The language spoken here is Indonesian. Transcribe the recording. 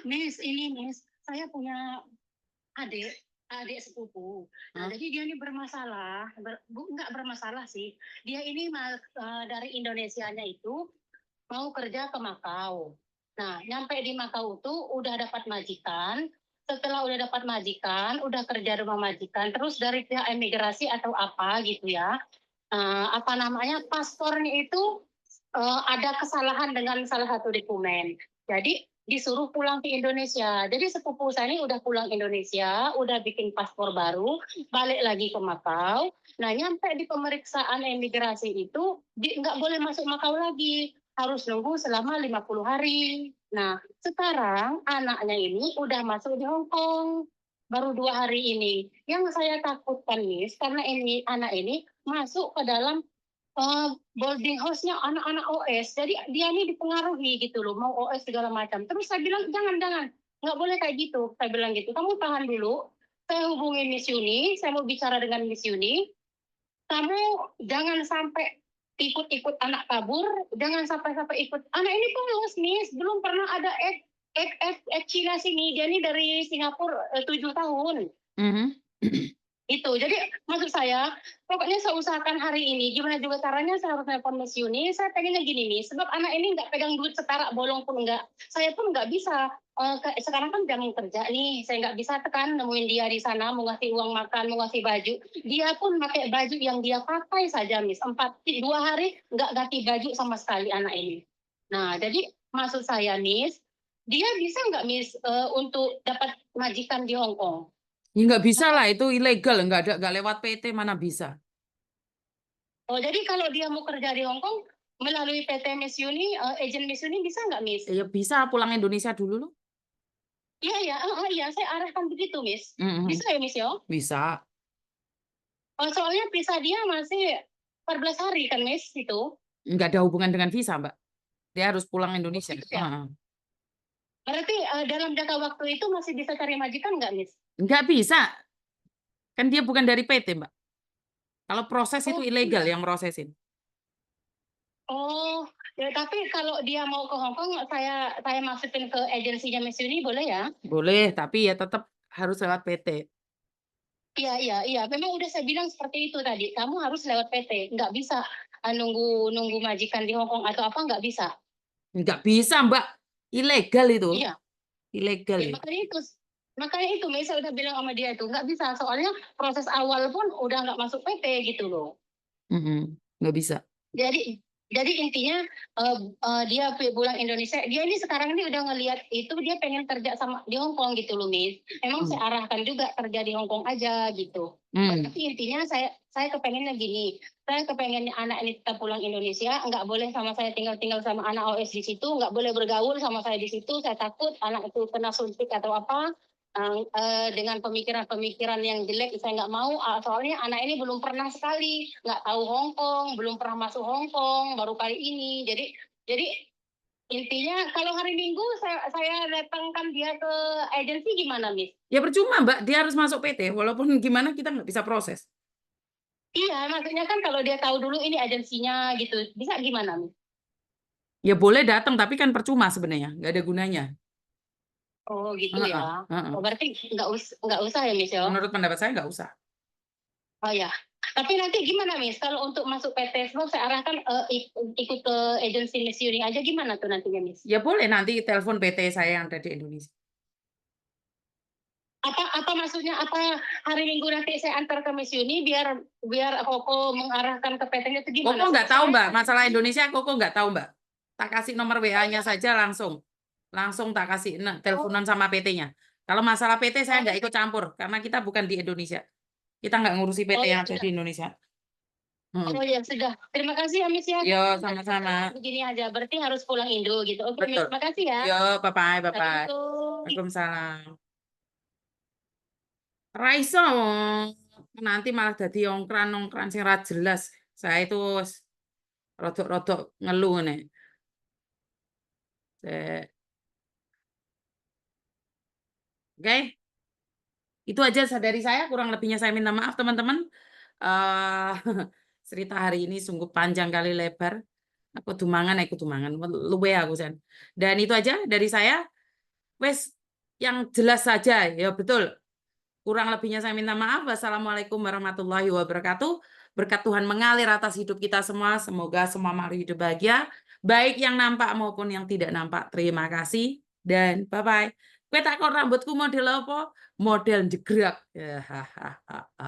Miss, saya punya adik, adik sepupu. Nah, jadi dia ini bermasalah, nggak bermasalah sih. Dia ini dari Indonesianya itu mau kerja ke Makau. Nah, nyampe di Makau tuh udah dapat majikan. Setelah udah dapat majikan, udah kerja rumah majikan, terus dari pihak imigrasi atau apa gitu ya, apa namanya, paspornya itu ada kesalahan dengan salah satu dokumen. Jadi disuruh pulang ke Indonesia. Jadi sepupu saya ini udah pulang Indonesia, udah bikin paspor baru, balik lagi ke Makau. Nah, nyampe di pemeriksaan imigrasi itu nggak boleh masuk Makau lagi, harus nunggu selama 50 hari. Nah, sekarang anaknya ini udah masuk di Hong Kong, baru 2 hari ini. Yang saya takutkan nih, karena ini anak ini masuk ke dalam boarding house-nya anak-anak OS. Jadi dia ini dipengaruhi gitu loh, mau OS segala macam. Terus saya bilang, jangan, nggak boleh kayak gitu. Saya bilang gitu, kamu tahan dulu. Saya hubungi Miss Yuni, saya mau bicara dengan Miss Yuni. Kamu jangan sampai ikut-ikut anak kabur, jangan sampai ikut. Anak ini polos, Miss. Belum pernah ada Cina sini. Dia ini dari Singapura 7 tahun. Itu. Jadi maksud saya, pokoknya saya usahakan hari ini, gimana juga caranya saya harus nelpon Miss Yuni. Saya pengennya gini nih, sebab anak ini nggak pegang duit setara bolong pun nggak. Saya pun nggak bisa. Sekarang kan jam kerja nih, saya nggak bisa tekan nemuin dia di sana, mau ngasih uang makan, mau ngasih baju. Dia pun pakai baju yang dia pakai saja, Miss. 2 hari nggak ganti baju sama sekali anak ini. Nah, jadi maksud saya, Miss, dia bisa nggak, Miss, untuk dapat majikan di Hong Kong? Ya nggak bisa lah, itu ilegal, nggak lewat PT mana bisa. Oh, jadi kalau dia mau kerja di Hong Kong melalui PT Miss Yuni, agent Miss Yuni bisa nggak, Miss? Ya bisa pulang Indonesia dulu loh. Iya, saya arahkan begitu, Miss. Bisa ya, Miss ya? Bisa. Soalnya visa dia masih 14 hari kan, Miss, itu. Nggak ada hubungan dengan visa, Mbak. Dia harus pulang Indonesia. Gitu ya? Berarti dalam jangka waktu itu masih bisa cari majikan nggak, Miss? Nggak bisa. Kan dia bukan dari PT, Mbak. Kalau proses itu Oh, ilegal yang prosesin. oh, ya, tapi kalau dia mau ke Hong Kong, saya masukin ke agensinya Miss Yuni, boleh ya? Boleh, tapi ya tetap harus lewat PT. Iya. Memang udah saya bilang seperti itu tadi. Kamu harus lewat PT. Nggak bisa nunggu majikan di Hong Kong atau apa, nggak bisa. Nggak bisa, Mbak. Ilegal itu. Iya. Ilegal Ya, itu. makanya itu, Miss, saya udah bilang sama dia itu nggak bisa. Soalnya proses awal pun udah nggak masuk PT gitu loh. Nggak bisa. Jadi intinya dia pulang Indonesia. Dia ini sekarang ini udah ngelihat itu dia pengen kerja sama di Hong Kong gitu loh, Miss. Emang saya arahkan juga kerja di Hong Kong aja gitu. Tapi intinya saya kepengennya gini. Saya kepengen anak ini tetap pulang Indonesia, nggak boleh sama saya tinggal sama anak OS di situ, nggak boleh bergaul sama saya di situ. Saya takut anak itu kena suntik atau apa. Dengan pemikiran-pemikiran yang jelek saya nggak mau, soalnya anak ini belum pernah sekali nggak tahu Hong Kong, belum pernah masuk Hong Kong, baru kali ini. Jadi intinya kalau hari Minggu saya datangkan dia ke agensi, gimana, Miss? Ya percuma, Mbak. Dia harus masuk PT. Walaupun gimana kita nggak bisa proses. Iya, maksudnya kan kalau dia tahu dulu ini agensinya gitu, bisa gimana, Miss? Ya boleh datang, tapi kan percuma sebenarnya. Nggak ada gunanya. Oh gitu ya. Heeh, heeh. Oh, berarti nggak usah ya, Miss ya? Menurut pendapat saya nggak usah. Oh ya. Tapi nanti gimana, Miss? Kalau untuk masuk PT Small saya arahkan ikut ke agensi Miss Yuni aja, gimana tuh nantinya, Miss? Ya boleh nanti telepon PT saya yang ada di Indonesia. Apa maksudnya, apa hari Minggu nanti saya antar ke Miss Yuni biar Koko mengarahkan ke PT-nya itu Koko gimana? nggak tahu, Mbak. Masalah Indonesia Koko nggak tahu, Mbak. Tak kasih nomor WA-nya saja langsung. Langsung tak kasih teleponan sama PT-nya. Kalau masalah PT saya nggak ikut campur karena kita bukan di Indonesia. Kita nggak ngurusi PT Oh ya yang ada di sudah. Indonesia. Oh ya sudah. Terima kasih ya, Miss ya. Yo, sama-sama. Begini aja, berarti harus pulang Indo gitu. Oke, Betul. Miss. Makasih ya. Yo, bye-bye, bye-bye. Assalamualaikum. Waalaikumsalam. Raiso nanti malah jadi ongkran-ongkran sing ra jelas. Saya itu rodok-rodok ngeluh nih. Oke, itu aja dari saya. Kurang lebihnya saya minta maaf teman-teman. eh Cerita hari ini sungguh panjang kali lebar. Aku dumangan. Luwe aku Sen. Dan itu aja dari saya. Wes yang jelas saja, ya betul. Kurang lebihnya saya minta maaf. Wassalamualaikum warahmatullahi wabarakatuh. Berkat Tuhan mengalir atas hidup kita semua. Semoga semua makhluk hidup bahagia. Baik yang nampak maupun yang tidak nampak. Terima kasih. Dan bye-bye. Kowe takon rambutku model apa? Model jegrak. Ya, hahaha.